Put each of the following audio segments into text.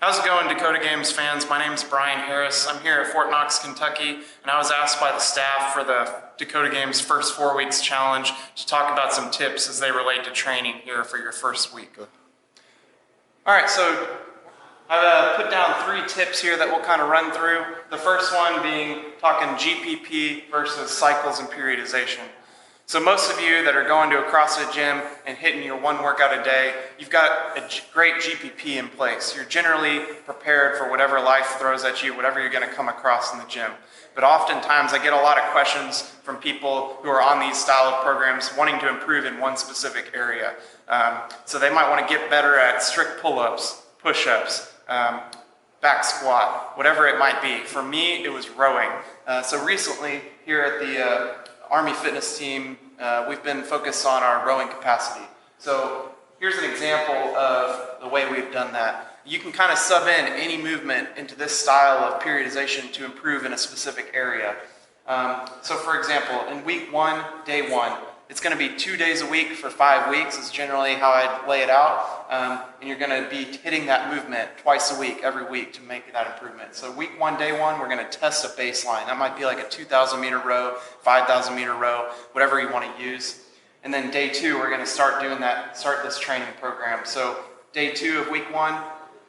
How's it going, Dakota Games fans? My name is Brian Harris. I'm here at Fort Knox, Kentucky, and I was asked by the staff for the Dakota Games First 4 Weeks Challenge to talk about some tips as they relate to training here for your first week. All right, so I've put down 3 tips here that we'll kind of run through. The first one being talking GPP versus cycles and periodization. So most of you that are going to a CrossFit gym and hitting your 1 workout a day, you've got a great GPP in place. You're generally prepared for whatever life throws at you, whatever you're going to come across in the gym. But oftentimes I get a lot of questions from people who are on these style of programs wanting to improve in one specific area. So they might want to get better at strict pull-ups, push-ups, back squat, whatever it might be. For me, it was rowing. So recently here at the Army fitness team, we've been focused on our rowing capacity. So here's an example of the way we've done that. You can kind of sub in any movement into this style of periodization to improve in a specific area. So for example, in week 1, day 1, it's going to be 2 days a week for 5 weeks is generally how I lay it out. And you're going to be hitting that movement twice a week, every week to make that improvement. So week 1, day 1, we're going to test a baseline. That might be like a 2,000 meter row, 5,000 meter row, whatever you want to use. And then day 2, we're going to start this training program. So day 2 of week 1,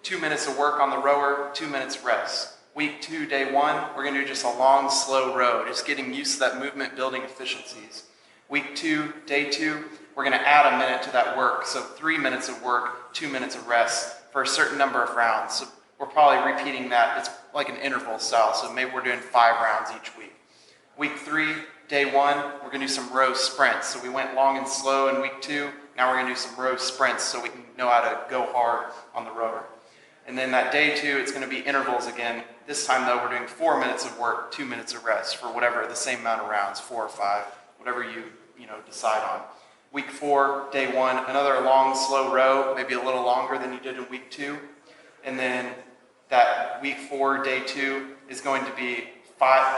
2 minutes of work on the rower, 2 minutes rest. Week 2, day 1, we're going to do just a long, slow row, just getting used to that movement, building efficiencies. Week 2, day 2, we're going to add a minute to that work. So 3 minutes of work, 2 minutes of rest for a certain number of rounds. So we're probably repeating that. It's like an interval style. So maybe we're doing 5 rounds each week. Week 3, day 1, we're going to do some row sprints. So we went long and slow in week 2. Now we're going to do some row sprints so we can know how to go hard on the rower. And then that day 2, it's going to be intervals again. This time though, we're doing 4 minutes of work, 2 minutes of rest for whatever, the same amount of rounds, 4 or 5. Whatever you decide on. Week 4, day 1, another long, slow row, maybe a little longer than you did in week 2. And then that week 4, day 2 is going to be 5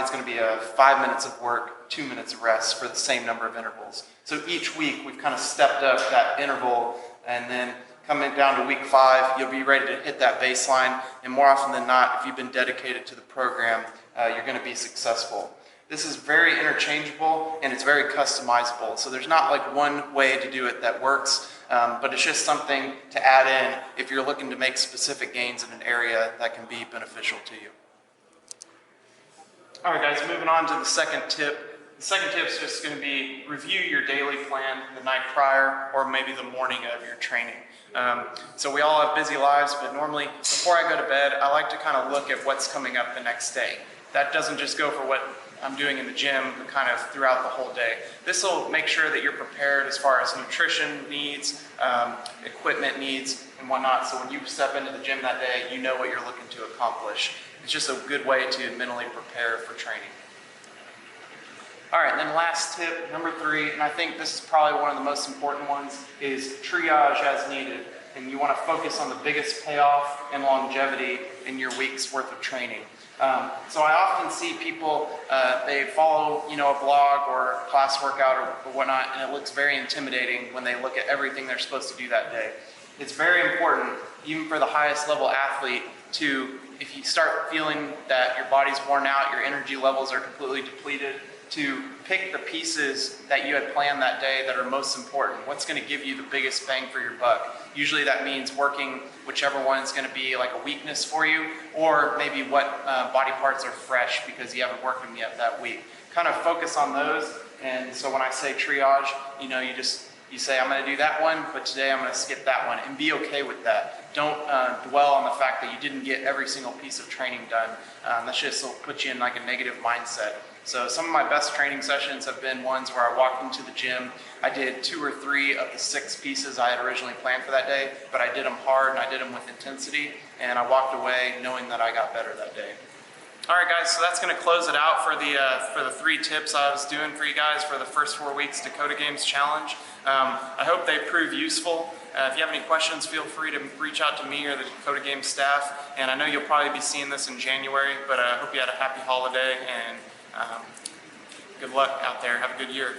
minutes of work, 2 minutes of rest for the same number of intervals. So each week we've kind of stepped up that interval, and then coming down to week 5, you'll be ready to hit that baseline. And more often than not, if you've been dedicated to the program, you're going to be successful. This is very interchangeable and it's very customizable. So there's not like one way to do it that works, but it's just something to add in if you're looking to make specific gains in an area that can be beneficial to you. All right guys, moving on to the second tip. The second tip is just going to be review your daily plan the night prior or maybe the morning of your training. So we all have busy lives, but normally before I go to bed, I like to kind of look at what's coming up the next day. That doesn't just go for what I'm doing in the gym, but kind of throughout the whole day. This will make sure that you're prepared as far as nutrition needs, equipment needs, and whatnot. So when you step into the gym that day, you know what you're looking to accomplish. It's just a good way to mentally prepare for training. All right, and then last tip, number 3, and I think this is probably one of the most important ones, is triage as needed. And you want to focus on the biggest payoff and longevity in your week's worth of training. So I often see people, they follow, a blog or a class workout or whatnot, and it looks very intimidating when they look at everything they're supposed to do that day. It's very important, even for the highest level athlete, if you start feeling that your body's worn out, your energy levels are completely depleted, to pick the pieces that you had planned that day that are most important. What's going to give you the biggest bang for your buck? Usually that means working whichever one is going to be like a weakness for you, or maybe what body parts are fresh because you haven't worked them yet that week. Kind of focus on those. And so when I say triage, you say, I'm going to do that one, but today I'm going to skip that one, and be okay with that. Don't dwell on the fact that you didn't get every single piece of training done. That just will put you in like a negative mindset. So some of my best training sessions have been ones where I walked into the gym, I did 2 or 3 of the 6 pieces I had originally planned for that day, but I did them hard and I did them with intensity, and I walked away knowing that I got better that day. All right guys, so that's going to close it out for the 3 tips I was doing for you guys for the first 4 weeks Dakota Games Challenge. I hope they prove useful. If you have any questions, feel free to reach out to me or the Dakota Games staff. And I know you'll probably be seeing this in January, but I hope you had a happy holiday, and good luck out there. Have a good year.